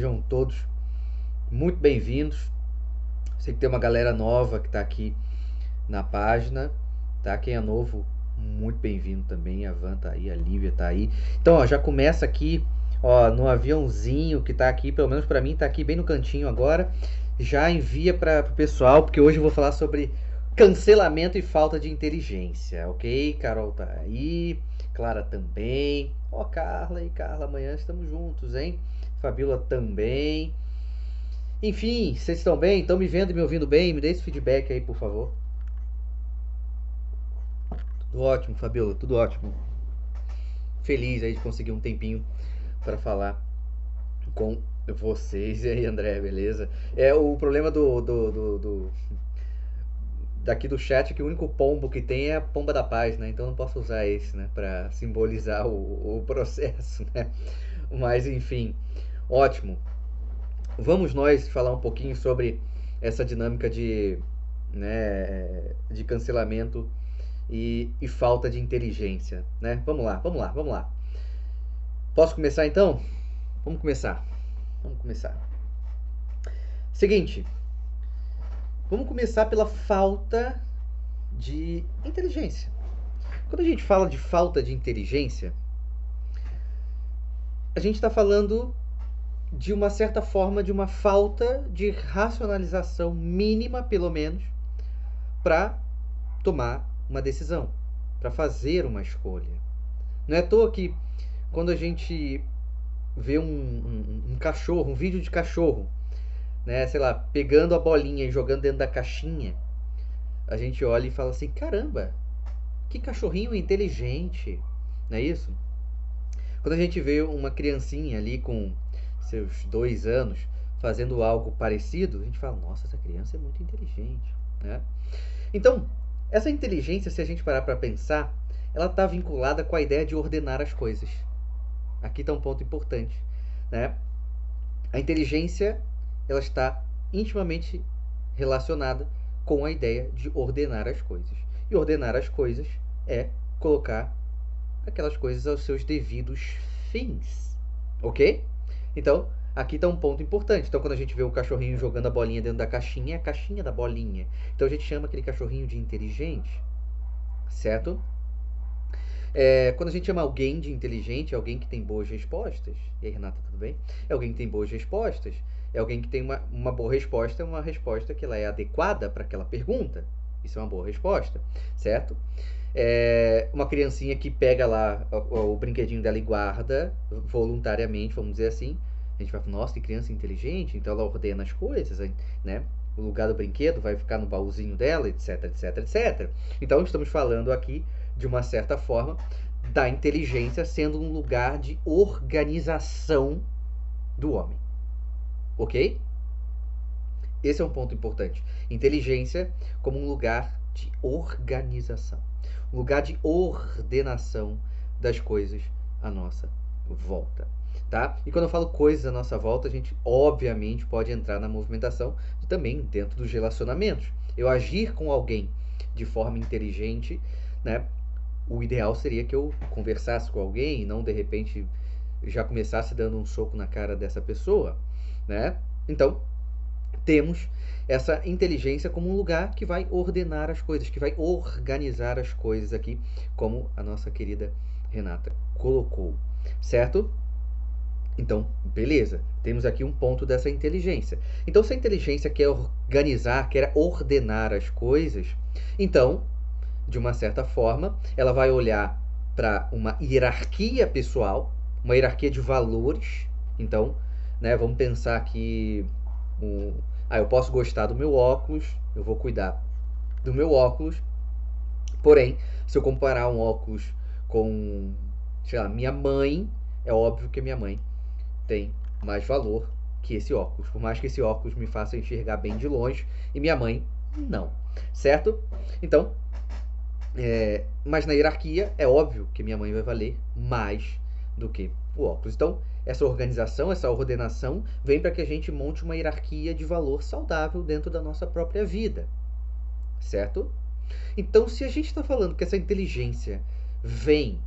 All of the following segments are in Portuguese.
Sejam todos muito bem-vindos. Sei que tem uma galera nova que está aqui na página, tá? Quem é novo, muito bem-vindo também. A Van tá aí, a Lívia tá aí. Então, ó, já começa aqui, ó, no aviãozinho que tá aqui, pelo menos para mim tá aqui bem no cantinho agora. Já envia para o pessoal, porque hoje eu vou falar sobre cancelamento e falta de inteligência, ok? Carol tá aí, Clara também. Ó, Carla e Carla, amanhã estamos juntos, hein? Fabíola também. Enfim, vocês estão bem? Estão me vendo e me ouvindo bem? Me dê esse feedback aí, por favor. Tudo ótimo, Fabiola, tudo ótimo. Feliz aí de conseguir um tempinho para falar com vocês. E aí, André, beleza? É o problema daqui do chat é que o único pombo que tem é a pomba da paz, né? Então não posso usar esse, né, para simbolizar o processo, né? Mas enfim, ótimo. Vamos nós falar um pouquinho sobre essa dinâmica de cancelamento e falta de inteligência, né? Vamos lá. Posso começar então? Vamos começar. Vamos começar. Seguinte, vamos começar pela falta de inteligência. Quando a gente fala de falta de inteligência, a gente está falando de uma certa forma de uma falta de racionalização mínima, pelo menos, para tomar uma decisão, para fazer uma escolha. Não é à toa que quando a gente vê um cachorro, um vídeo de cachorro, né, sei lá, pegando a bolinha e jogando dentro da caixinha, a gente olha e fala assim, caramba, que cachorrinho inteligente, não é isso? Quando a gente vê uma criancinha ali com seus 2 anos fazendo algo parecido, a gente fala, nossa, essa criança é muito inteligente, né? Então, essa inteligência, se a gente parar para pensar, ela está vinculada com a ideia de ordenar as coisas. Aqui está um ponto importante, né? A inteligência, ela está intimamente relacionada com a ideia de ordenar as coisas. E ordenar as coisas é colocar aquelas coisas aos seus devidos fins, ok? Então, aqui está um ponto importante. Então, quando a gente vê o cachorrinho jogando a bolinha dentro da caixinha, é a caixinha da bolinha. Então, a gente chama aquele cachorrinho de inteligente, certo? Quando a gente chama alguém de inteligente, é alguém que tem boas respostas. E aí, Renata, tudo bem? É alguém que tem boas respostas. É alguém que tem uma boa resposta, uma resposta que ela é adequada para aquela pergunta. Isso é uma boa resposta, certo? Uma criancinha que pega lá o brinquedinho dela e guarda voluntariamente, vamos dizer assim. A gente vai falar, nossa, que criança inteligente, então ela ordena as coisas, né? O lugar do brinquedo vai ficar no baúzinho dela, etc, etc, etc. Então, estamos falando aqui, de uma certa forma, da inteligência sendo um lugar de organização do homem. Ok? Esse é um ponto importante. Inteligência como um lugar de organização. Um lugar de ordenação das coisas à nossa volta. Tá? E quando eu falo coisas à nossa volta, a gente obviamente pode entrar na movimentação também dentro dos relacionamentos. Eu agir com alguém de forma inteligente, né? O ideal seria que eu conversasse com alguém e não de repente já começasse dando um soco na cara dessa pessoa, né? Então, temos essa inteligência como um lugar que vai ordenar as coisas, que vai organizar as coisas aqui, como a nossa querida Renata colocou, certo? Então, beleza, temos aqui um ponto dessa inteligência. Então, se a inteligência quer organizar, quer ordenar as coisas, então, de uma certa forma, ela vai olhar para uma hierarquia pessoal, uma hierarquia de valores. Então, né, vamos pensar que eu posso gostar do meu óculos, eu vou cuidar do meu óculos. Porém, se eu comparar um óculos com, sei lá, minha mãe, é óbvio que a minha mãe tem mais valor que esse óculos. Por mais que esse óculos me faça enxergar bem de longe, e minha mãe não. Certo? Então, mas na hierarquia é óbvio que minha mãe vai valer mais do que o óculos. Então, essa organização, essa ordenação vem para que a gente monte uma hierarquia de valor saudável dentro da nossa própria vida, certo? Então, se a gente está falando que essa inteligência vem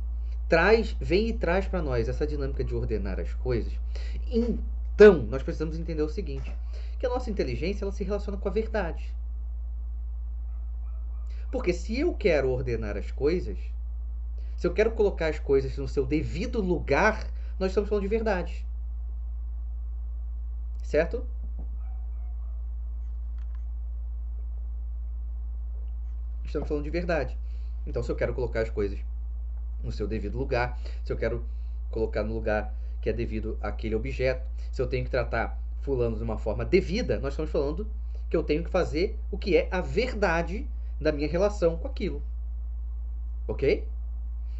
e traz para nós essa dinâmica de ordenar as coisas, Então, nós precisamos entender o seguinte, que a nossa inteligência ela se relaciona com a verdade. Porque se eu quero ordenar as coisas, se eu quero colocar as coisas no seu devido lugar, nós estamos falando de verdade. Certo? Estamos falando de verdade. Então, se eu quero colocar as coisas no seu devido lugar, se eu quero colocar no lugar que é devido àquele objeto, se eu tenho que tratar fulano de uma forma devida, nós estamos falando que eu tenho que fazer o que é a verdade da minha relação com aquilo. Ok?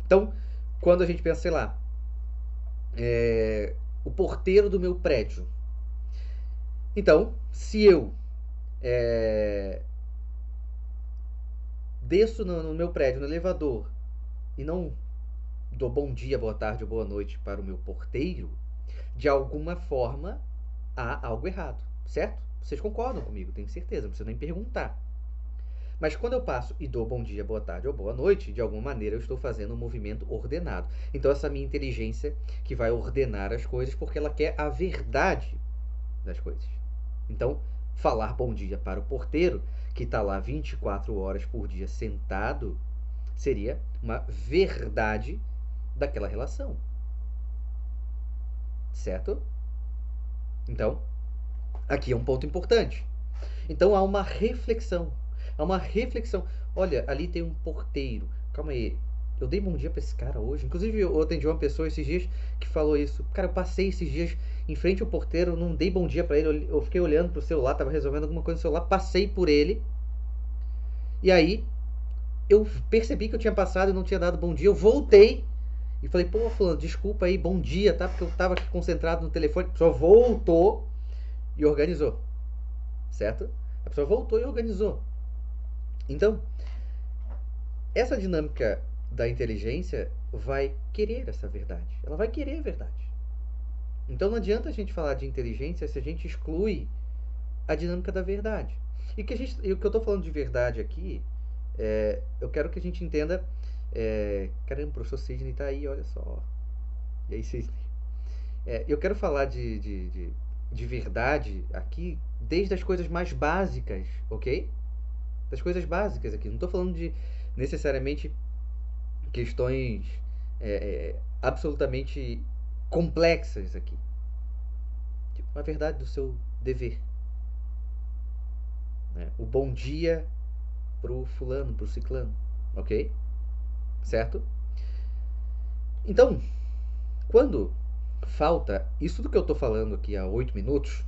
Então, quando a gente pensa, sei lá, o porteiro do meu prédio. Então, se eu desço no meu prédio, no elevador, e não dou bom dia, boa tarde ou boa noite para o meu porteiro, de alguma forma há algo errado, certo? Vocês concordam comigo, tenho certeza, não precisa nem perguntar. Mas quando eu passo e dou bom dia, boa tarde ou boa noite, de alguma maneira eu estou fazendo um movimento ordenado. Então essa minha inteligência que vai ordenar as coisas porque ela quer a verdade das coisas. Então, falar bom dia para o porteiro, que está lá 24 horas por dia sentado, seria uma verdade daquela relação. Certo? Então, aqui é um ponto importante. Então há uma reflexão. Há uma reflexão. Olha, ali tem um porteiro. Calma aí. Eu dei bom dia pra esse cara hoje. Inclusive, eu atendi uma pessoa esses dias que falou isso. Cara, eu passei esses dias em frente ao porteiro, não dei bom dia pra ele. Eu fiquei olhando pro celular, tava resolvendo alguma coisa no celular, passei por ele. E aí, eu percebi que eu tinha passado e não tinha dado bom dia. Eu voltei e falei, pô, fulano, desculpa aí, bom dia, tá? Porque eu tava aqui concentrado no telefone. A pessoa voltou e organizou. Certo? A pessoa voltou e organizou. Então, essa dinâmica da inteligência vai querer essa verdade. Ela vai querer a verdade. Então não adianta a gente falar de inteligência se a gente exclui a dinâmica da verdade. E o que eu estou falando de verdade aqui, eu quero que a gente entenda. Caramba, o professor Sidney está aí, olha só. E aí, Sidney? Eu quero falar de verdade aqui desde as coisas mais básicas, ok? Das coisas básicas aqui. Não estou falando de necessariamente questões absolutamente complexas aqui. Tipo, a verdade do seu dever. Né? O bom dia pro fulano, pro ciclano. Ok? Certo? Então, quando falta isso do que eu estou falando aqui há 8 minutos,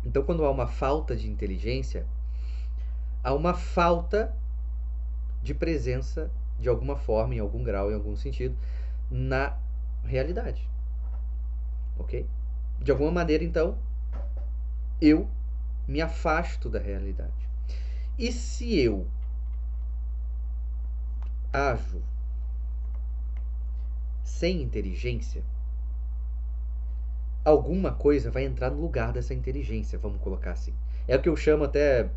então quando há uma falta de inteligência, há uma falta de presença de alguma forma, em algum grau, em algum sentido, na realidade. Ok? De alguma maneira, então, eu me afasto da realidade. E se eu ajo sem inteligência, alguma coisa vai entrar no lugar dessa inteligência, vamos colocar assim. É o que eu chamo até,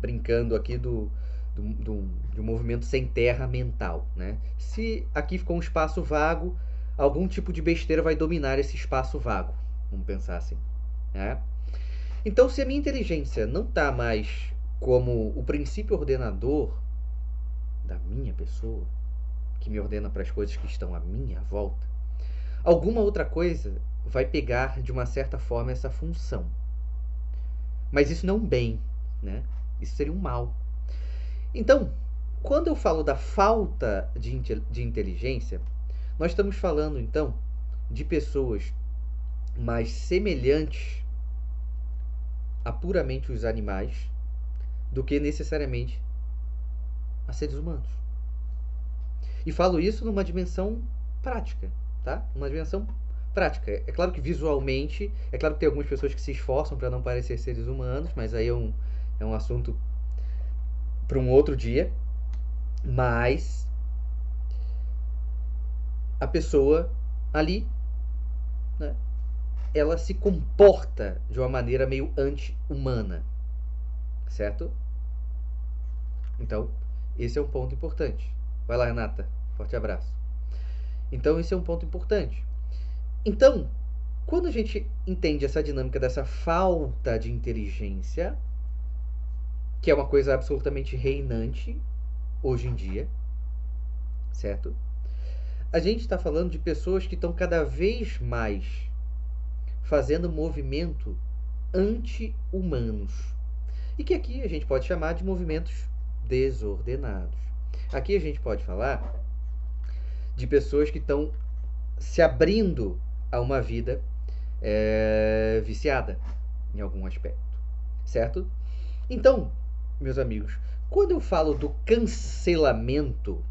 brincando aqui, de um movimento sem terra mental. Né? Se aqui ficou um espaço vago, algum tipo de besteira vai dominar esse espaço vago. Vamos pensar assim. Né? Então, se a minha inteligência não está mais como o princípio ordenador da minha pessoa, que me ordena para as coisas que estão à minha volta, alguma outra coisa vai pegar de uma certa forma essa função. Mas isso não é um bem, né? Isso seria um mal. Então, quando eu falo da falta de inteligência, nós estamos falando então de pessoas mais semelhantes a puramente os animais do que necessariamente a seres humanos. E falo isso numa dimensão prática, tá? Uma dimensão prática. É claro que visualmente, é claro que tem algumas pessoas que se esforçam para não parecer seres humanos, mas aí é um assunto para um outro dia. Mas a pessoa ali, né, ela se comporta de uma maneira meio anti-humana, certo? Então, esse é um ponto importante. Vai lá, Renata. Forte abraço. Então, esse é um ponto importante. Então, Quando a gente entende essa dinâmica dessa falta de inteligência, que é uma coisa absolutamente reinante hoje em dia, certo? A gente está falando de pessoas que estão cada vez mais fazendo movimento anti-humanos. E que aqui a gente pode chamar de movimentos desordenados. Aqui a gente pode falar de pessoas que estão se abrindo a uma vida viciada em algum aspecto, certo? Então, meus amigos, quando eu falo do cancelamento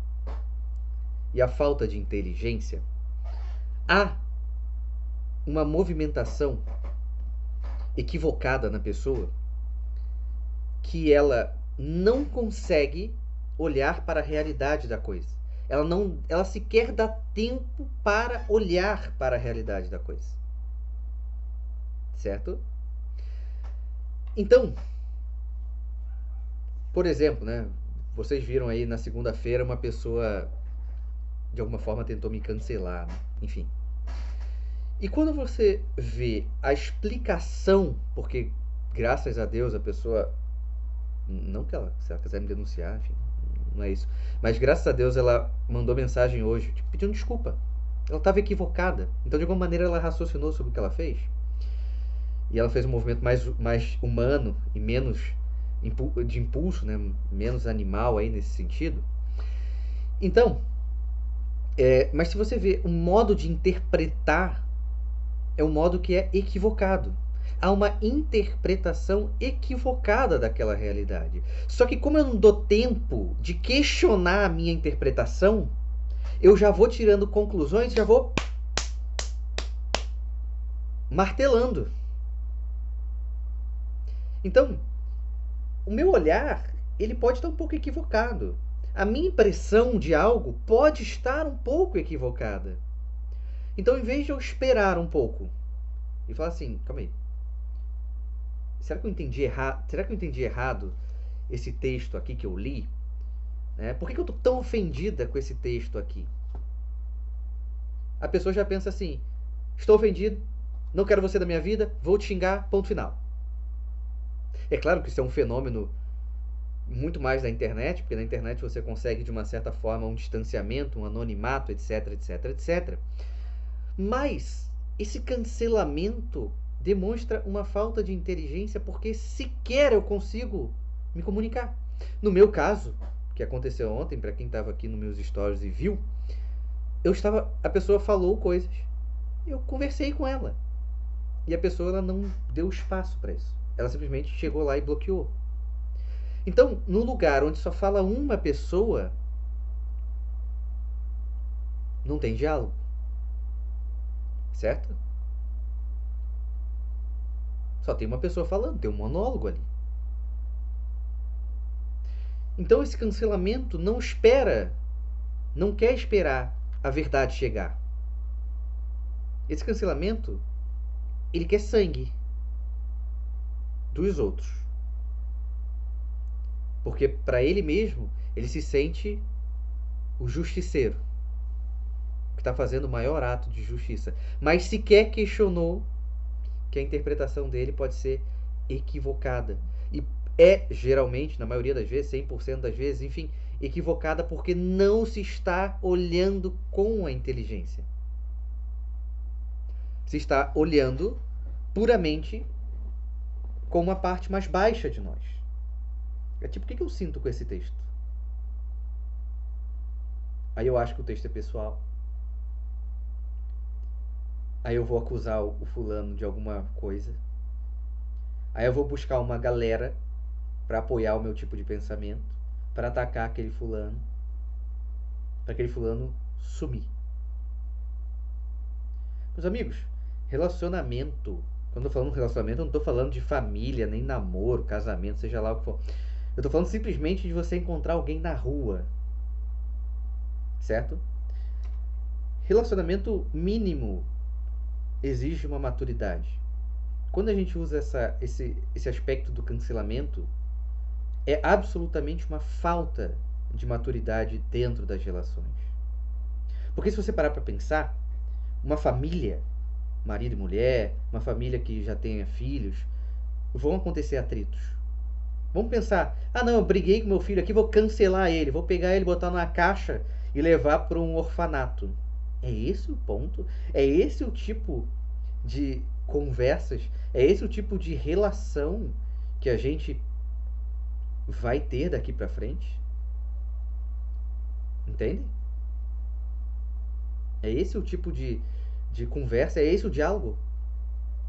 e a falta de inteligência, há uma movimentação equivocada na pessoa que ela não consegue olhar para a realidade da coisa. Ela sequer dá tempo para olhar para a realidade da coisa. Certo? Então, por exemplo, né, vocês viram aí na segunda-feira uma pessoa de alguma forma tentou me cancelar, né? Enfim. E quando você vê a explicação, porque graças a Deus a pessoa, não que ela, se ela quiser me denunciar, enfim, não é isso, mas graças a Deus ela mandou mensagem hoje, tipo, pedindo desculpa. Ela estava equivocada. Então, de alguma maneira, ela raciocinou sobre o que ela fez. E ela fez um movimento mais humano e menos de impulso, né? Menos animal aí nesse sentido. Então, mas se você vê um modo de interpretar, é um modo que é equivocado. Há uma interpretação equivocada daquela realidade. Só que como eu não dou tempo de questionar a minha interpretação, eu já vou tirando conclusões, já vou martelando. Então, o meu olhar, ele pode estar um pouco equivocado. A minha impressão de algo pode estar um pouco equivocada. Então, em vez de eu esperar um pouco e falar assim, calma aí, será que eu entendi errado? Será que eu entendi errado esse texto aqui que eu li? Por que eu estou tão ofendida com esse texto aqui? A pessoa já pensa assim, estou ofendido, não quero você da minha vida, vou te xingar, ponto final. É claro que isso é um fenômeno muito mais da internet, porque na internet você consegue de uma certa forma um distanciamento, um anonimato, etc, etc, etc. Mas esse cancelamento demonstra uma falta de inteligência porque sequer eu consigo me comunicar. No meu caso, que aconteceu ontem, para quem estava aqui nos meus stories e viu, a pessoa falou coisas, eu conversei com ela e a pessoa ela não deu espaço para isso. Ela simplesmente chegou lá e bloqueou. Então, no lugar onde só fala uma pessoa, não tem diálogo. Certo? Só tem uma pessoa falando, tem um monólogo ali. Então esse cancelamento não quer esperar a verdade chegar. Esse cancelamento, ele quer sangue dos outros. Porque para ele mesmo, ele se sente o justiceiro, que está fazendo o maior ato de justiça. Mas sequer questionou que a interpretação dele pode ser equivocada. E geralmente, na maioria das vezes, 100% das vezes, enfim, equivocada porque não se está olhando com a inteligência. Se está olhando puramente com uma parte mais baixa de nós. É tipo, o que eu sinto com esse texto? Aí eu acho que o texto é pessoal. Aí eu vou acusar o fulano de alguma coisa. Aí eu vou buscar uma galera para apoiar o meu tipo de pensamento, para atacar aquele fulano, para aquele fulano sumir. Meus amigos, relacionamento, quando eu tô falando relacionamento, eu não tô falando de família, nem namoro, casamento, seja lá o que for. Eu tô falando simplesmente de você encontrar alguém na rua. Certo? Relacionamento mínimo exige uma maturidade. Quando a gente usa esse aspecto do cancelamento, é absolutamente uma falta de maturidade dentro das relações. Porque se você parar para pensar, uma família marido e mulher, uma família que já tenha filhos, vão acontecer atritos. Vamos pensar, ah não, eu briguei com meu filho aqui, vou cancelar ele, vou pegar ele, botar numa caixa e levar para um orfanato. É esse o ponto? É esse o tipo de conversas? É esse o tipo de relação que a gente vai ter daqui para frente? Entende? É esse o tipo de conversa? É esse o diálogo?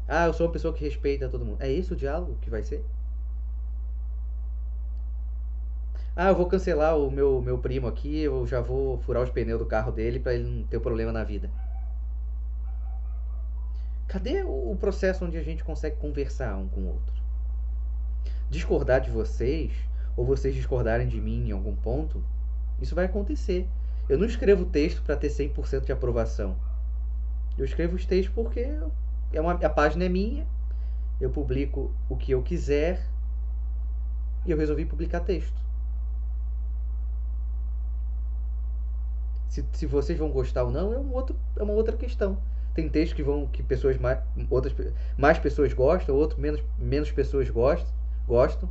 Ah, eu sou uma pessoa que respeita todo mundo. É esse o diálogo que vai ser? Ah, eu vou cancelar o meu primo aqui, eu já vou furar os pneus do carro dele para ele não ter problema na vida. Cadê o processo onde a gente consegue conversar um com o outro? Discordar de vocês, ou vocês discordarem de mim em algum ponto, isso vai acontecer. Eu não escrevo texto para ter 100% de aprovação. Eu escrevo os textos porque a página é minha, eu publico o que eu quiser e eu resolvi publicar texto. Se vocês vão gostar ou não é uma outra questão. Tem textos que pessoas mais pessoas gostam, outros menos pessoas gostam.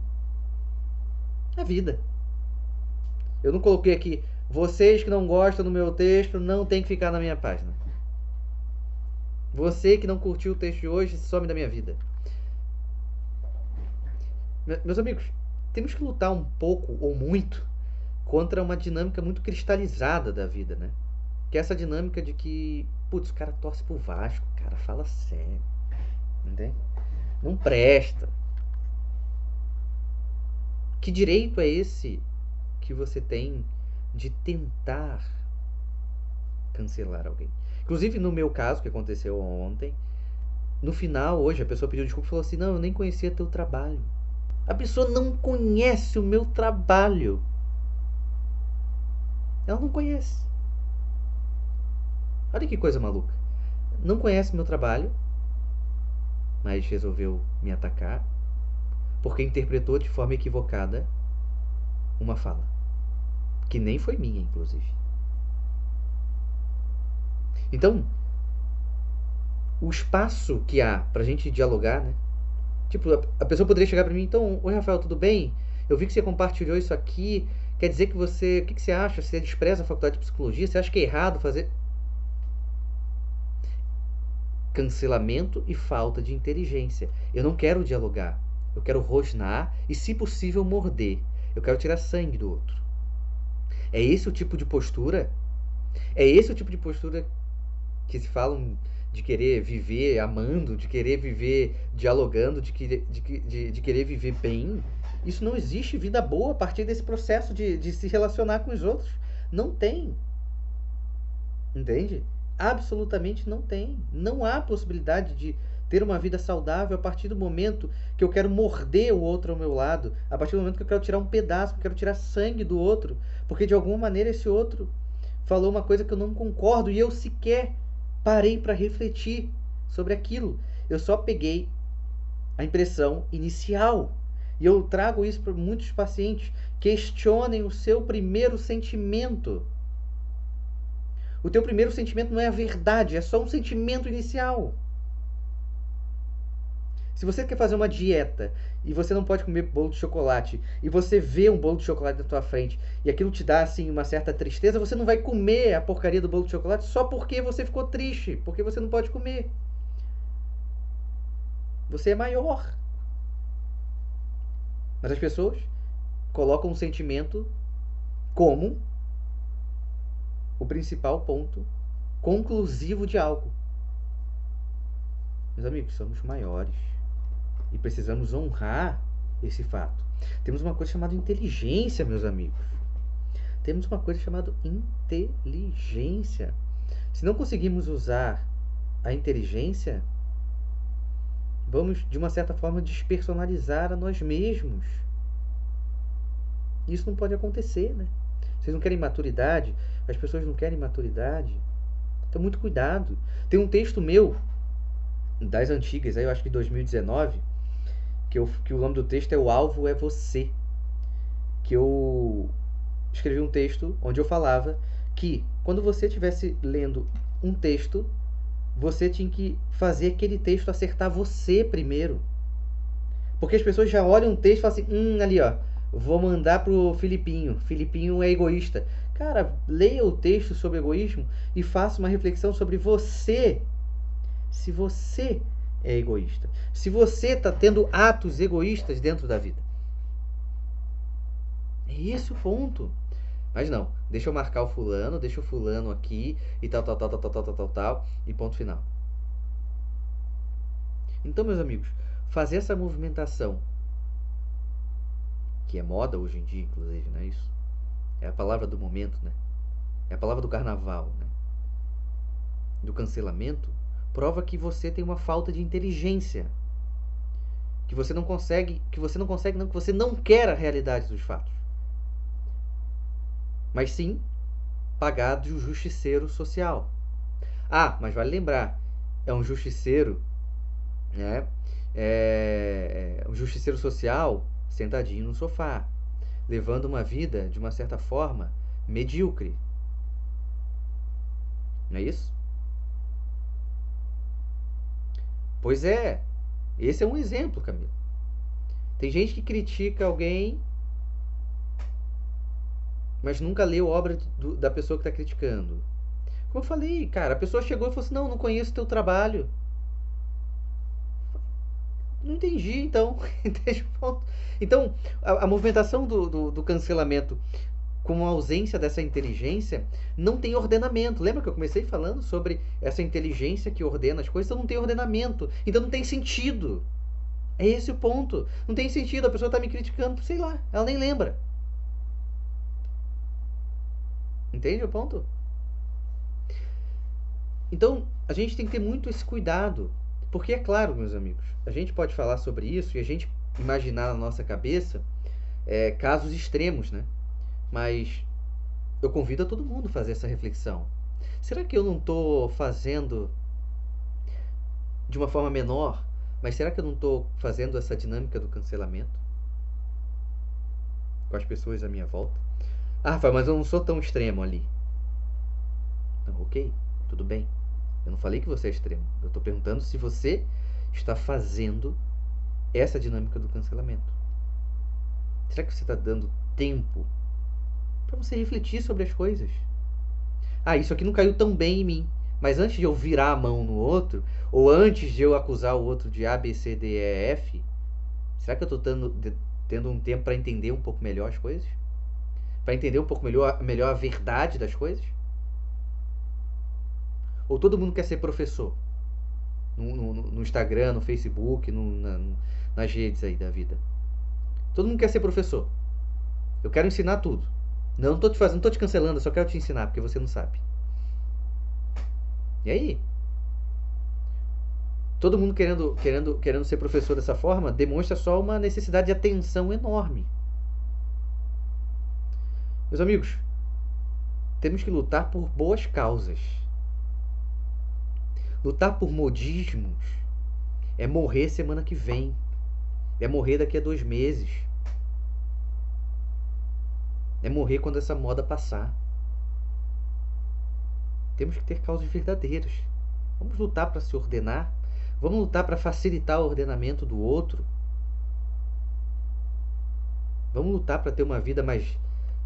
É vida. Eu não coloquei aqui, vocês que não gostam do meu texto não tem que ficar na minha página. Você que não curtiu o texto de hoje some da minha vida. Meus amigos, temos que lutar um pouco ou muito contra uma dinâmica muito cristalizada da vida, né? Que é essa dinâmica de que, putz, o cara torce pro Vasco, cara, fala sério. Entende? Não presta. Que direito é esse que você tem de tentar cancelar alguém? Inclusive, no meu caso, que aconteceu ontem, no final, hoje, a pessoa pediu desculpa e falou assim: não, eu nem conhecia teu trabalho. A pessoa não conhece o meu trabalho. Ela não conhece. Olha que coisa maluca. Não conhece meu trabalho, mas resolveu me atacar porque interpretou de forma equivocada uma fala. Que nem foi minha, inclusive. Então, o espaço que há pra gente dialogar, né? Tipo, a pessoa poderia chegar pra mim, então, oi Rafael, tudo bem? Eu vi que você compartilhou isso aqui. Quer dizer que você. O que você acha? Você despreza a faculdade de psicologia? Você acha que é errado fazer. Cancelamento e falta de inteligência. Eu não quero dialogar. Eu quero rosnar e, se possível, morder. Eu quero tirar sangue do outro. É esse o tipo de postura? É esse o tipo de postura que se falam de querer viver amando, de querer viver dialogando, de querer viver bem? Isso não existe vida boa a partir desse processo de se relacionar com os outros. Não tem. Entende? Absolutamente não tem. Não há possibilidade de ter uma vida saudável a partir do momento que eu quero morder o outro ao meu lado, a partir do momento que eu quero tirar um pedaço, que eu quero tirar sangue do outro, porque de alguma maneira esse outro falou uma coisa que eu não concordo e eu sequer parei para refletir sobre aquilo. Eu só peguei a impressão inicial. E eu trago isso para muitos pacientes. Questionem o seu primeiro sentimento. O teu primeiro sentimento não é a verdade, é só um sentimento inicial. Se você quer fazer uma dieta e você não pode comer bolo de chocolate e você vê um bolo de chocolate na tua frente e aquilo te dá assim uma certa tristeza, você não vai comer a porcaria do bolo de chocolate só porque você ficou triste, porque você não pode comer. Você é maior. Mas as pessoas colocam um sentimento como o principal ponto conclusivo de algo. Meus amigos, somos maiores e precisamos honrar esse fato. Temos uma coisa chamada inteligência, meus amigos. Temos uma coisa chamada inteligência. Se não conseguimos usar a inteligência, vamos, de uma certa forma, despersonalizar a nós mesmos. Isso não pode acontecer, né? Vocês não querem maturidade? As pessoas não querem maturidade? Então, muito cuidado. Tem um texto meu, das antigas, aí eu acho que 2019, que o nome do texto é O Alvo é Você. Que eu escrevi um texto onde eu falava que quando você estivesse lendo um texto, você tinha que fazer aquele texto acertar você primeiro. Porque as pessoas já olham um texto e falam assim, ali ó, vou mandar pro Filipinho. Filipinho é egoísta. Cara, leia o texto sobre egoísmo e faça uma reflexão sobre você. Se você é egoísta. Se você está tendo atos egoístas dentro da vida. É esse o ponto. Mas não, deixa eu marcar o fulano, deixa o fulano aqui e tal, e ponto final. Então, meus amigos, fazer essa movimentação, que é moda hoje em dia, inclusive, não é isso? É a palavra do momento, né? É a palavra do carnaval, né? Do cancelamento, prova que você tem uma falta de inteligência. Que você não consegue, que você não quer a realidade dos fatos. Mas sim pagar de um justiceiro social. Ah, mas vale lembrar, é um justiceiro, né? É um justiceiro social sentadinho no sofá, levando uma vida, de uma certa forma, medíocre. Não é isso? Pois é, esse é um exemplo, Camilo. Tem gente que critica alguém, mas nunca leu a obra da pessoa que está criticando. Como eu falei, cara, a pessoa chegou e falou assim: não conheço o teu trabalho. Não entendi, então. Então, a movimentação do cancelamento com a ausência dessa inteligência não tem ordenamento. Lembra que eu comecei falando sobre essa inteligência que ordena as coisas? Então não tem ordenamento. Então não tem sentido. É esse o ponto. Não tem sentido. A pessoa está me criticando, sei lá, ela nem lembra. Entende o ponto? Então, a gente tem que ter muito esse cuidado. Porque é claro, meus amigos, a gente pode falar sobre isso e a gente imaginar na nossa cabeça casos extremos, né? Mas eu convido a todo mundo a fazer essa reflexão. Será que eu não estou fazendo de uma forma menor, mas será que eu não estou fazendo essa dinâmica do cancelamento com as pessoas à minha volta? Ah, Rafael, mas eu não sou tão extremo ali. Não, ok, tudo bem. Eu não falei que você é extremo. Eu estou perguntando se você está fazendo essa dinâmica do cancelamento. Será que você está dando tempo para você refletir sobre as coisas? Ah, isso aqui não caiu tão bem em mim. Mas antes de eu virar a mão no outro, ou antes de eu acusar o outro de A, B, C, D, E, F, será que eu estou tendo um tempo para entender um pouco melhor as coisas? Para entender um pouco melhor a verdade das coisas? Ou todo mundo quer ser professor? No Instagram, no Facebook, nas redes aí da vida. Todo mundo quer ser professor. Eu quero ensinar tudo. Não tô te cancelando, eu só quero te ensinar, porque você não sabe. E aí? Todo mundo querendo ser professor dessa forma demonstra só uma necessidade de atenção enorme. Meus amigos, temos que lutar por boas causas. Lutar por modismos é morrer semana que vem. É morrer daqui a 2 meses. É morrer quando essa moda passar. Temos que ter causas verdadeiras. Vamos lutar para se ordenar. Vamos lutar para facilitar o ordenamento do outro. Vamos lutar para ter uma vida mais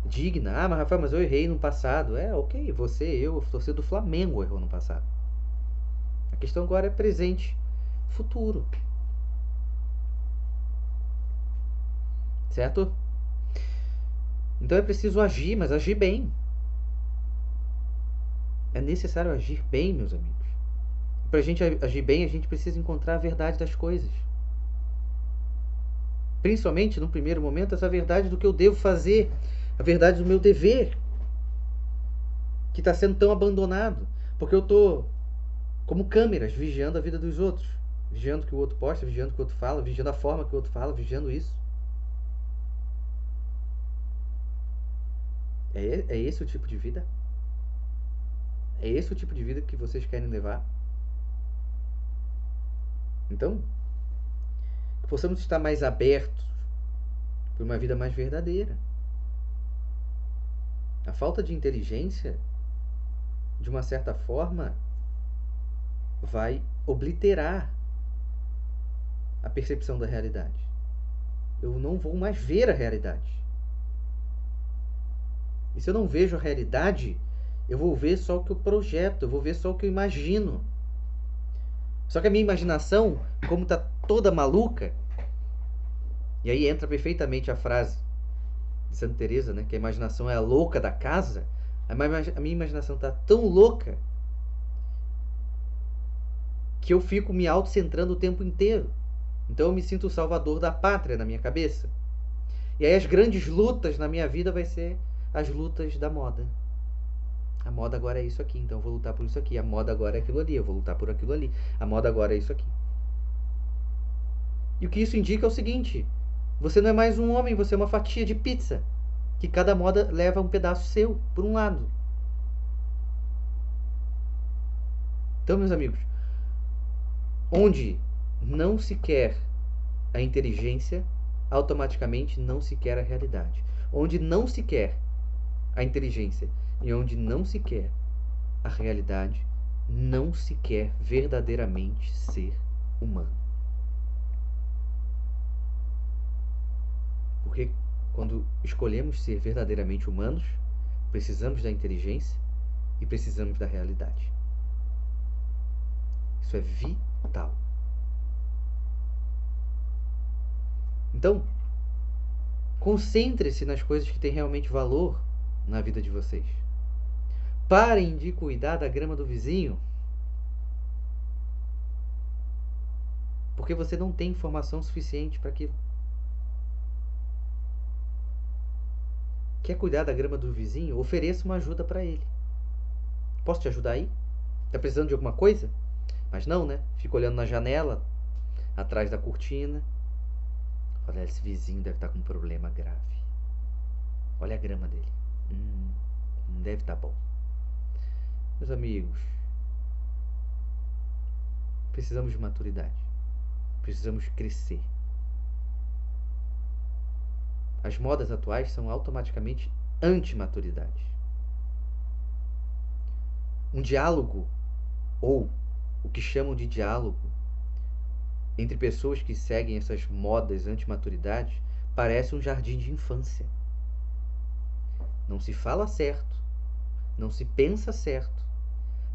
digna. Ah, mas Rafael, mas eu errei no passado. É, ok, eu, torcedor do Flamengo, errou no passado. A questão agora é presente, futuro. Certo? Então é preciso agir, mas agir bem. É necessário agir bem, meus amigos. Para a gente agir bem, a gente precisa encontrar a verdade das coisas. Principalmente, no primeiro momento, essa verdade do que eu devo fazer. A verdade do meu dever. Que está sendo tão abandonado. Porque eu estou como câmeras, vigiando a vida dos outros. Vigiando o que o outro posta, vigiando o que o outro fala, vigiando a forma que o outro fala, vigiando isso. É esse o tipo de vida? É esse o tipo de vida que vocês querem levar? Então, que possamos estar mais abertos por uma vida mais verdadeira. A falta de inteligência, de uma certa forma, vai obliterar a percepção da realidade. Eu não vou mais ver a realidade. E se eu não vejo a realidade, eu vou ver só o que eu projeto, eu vou ver só o que eu imagino. Só que a minha imaginação, como está toda maluca, e aí entra perfeitamente a frase de Santa Teresa, né, que a imaginação é a louca da casa. A minha imaginação está tão louca que eu fico me autocentrando o tempo inteiro. Então eu me sinto o salvador da pátria na minha cabeça. E aí as grandes lutas na minha vida vai ser as lutas da moda. A moda agora é isso aqui, então eu vou lutar por isso aqui. A moda agora é aquilo ali, eu vou lutar por aquilo ali. A moda agora é isso aqui. E o que isso indica é o seguinte: você não é mais um homem, você é uma fatia de pizza, que cada moda leva um pedaço seu, por um lado. Então, meus amigos, onde não se quer a inteligência, automaticamente não se quer a realidade. Onde não se quer a inteligência e onde não se quer a realidade, não se quer verdadeiramente ser humano. Porque quando escolhemos ser verdadeiramente humanos, precisamos da inteligência e precisamos da realidade. Isso é vital. Então, concentre-se nas coisas que têm realmente valor na vida de vocês. Parem de cuidar da grama do vizinho, porque você não tem informação suficiente para aquilo. Quer cuidar da grama do vizinho? Ofereça uma ajuda para ele. Posso te ajudar aí? Tá precisando de alguma coisa? Mas não, né? Fica olhando na janela, atrás da cortina. Olha, esse vizinho deve estar com um problema grave. Olha a grama dele. Não deve estar bom. Meus amigos, precisamos de maturidade. Precisamos crescer. As modas atuais são automaticamente anti-maturidade. Um diálogo, ou o que chamam de diálogo, entre pessoas que seguem essas modas anti-maturidade, parece um jardim de infância. Não se fala certo, não se pensa certo,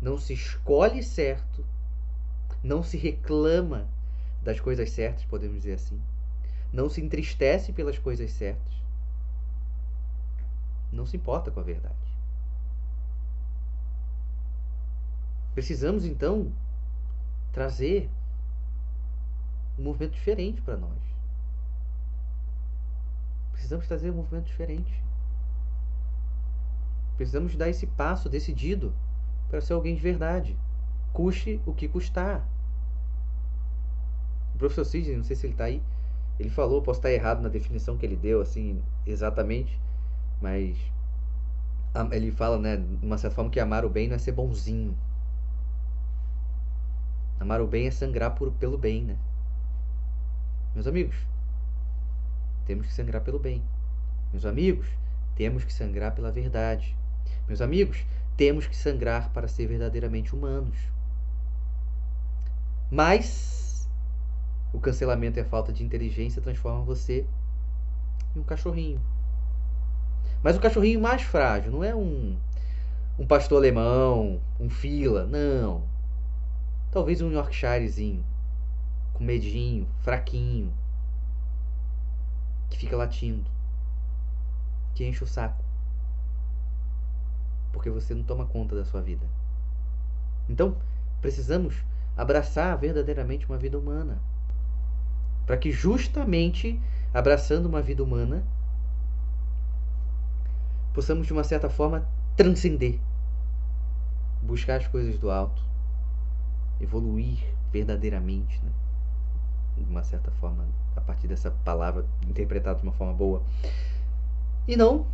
não se escolhe certo, não se reclama das coisas certas, podemos dizer assim. Não se entristece pelas coisas certas. Não se importa com a verdade. Precisamos, então, trazer um movimento diferente para nós. Precisamos trazer um movimento diferente. Precisamos dar esse passo decidido para ser alguém de verdade. Custe o que custar. O professor Sidney, não sei se ele está aí, ele falou, posso estar errado na definição que ele deu, assim, exatamente, mas ele fala, né, de uma certa forma, que amar o bem não é ser bonzinho. Amar o bem é sangrar pelo bem, né? Meus amigos, temos que sangrar pelo bem. Meus amigos, temos que sangrar pela verdade. Meus amigos, temos que sangrar para ser verdadeiramente humanos. Mas o cancelamento e a falta de inteligência transformam você em um cachorrinho. Mas o cachorrinho mais frágil não é um pastor alemão, um fila, não. Talvez um Yorkshirezinho, com medinho, fraquinho, que fica latindo, que enche o saco, porque você não toma conta da sua vida. Então, precisamos abraçar verdadeiramente uma vida humana, para que justamente abraçando uma vida humana possamos de uma certa forma transcender, buscar as coisas do alto, evoluir verdadeiramente, né? De uma certa forma, a partir dessa palavra interpretada de uma forma boa, e não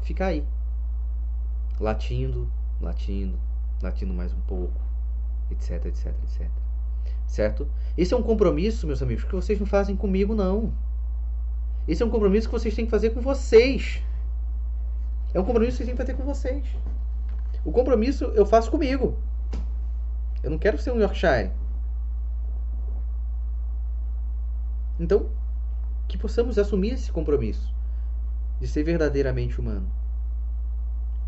ficar aí latindo mais um pouco, etc, etc, etc. Certo? Esse é um compromisso, meus amigos, que vocês não fazem comigo, não. Esse é um compromisso que vocês têm que fazer com vocês. É um compromisso que vocês têm que fazer com vocês. O compromisso eu faço comigo. Eu não quero ser um Yorkshire. Então, que possamos assumir esse compromisso de ser verdadeiramente humano,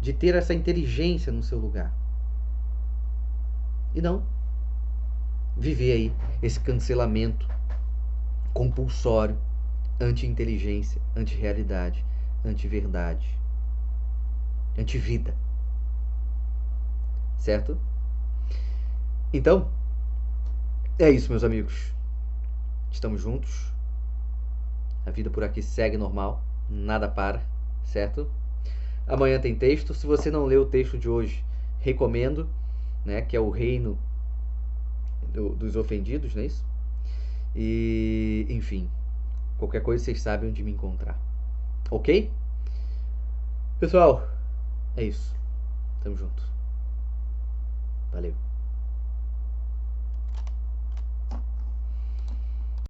de ter essa inteligência no seu lugar. E não viver aí esse cancelamento compulsório, anti-inteligência, anti-realidade, anti-verdade, anti-vida. Certo? Então, é isso, meus amigos. Estamos juntos. A vida por aqui segue normal, nada para, certo? Amanhã tem texto. Se você não leu o texto de hoje, recomendo, né, que é o reino dos ofendidos, não é isso? E, enfim, qualquer coisa vocês sabem onde me encontrar. Ok? Pessoal, é isso. Tamo junto. Valeu.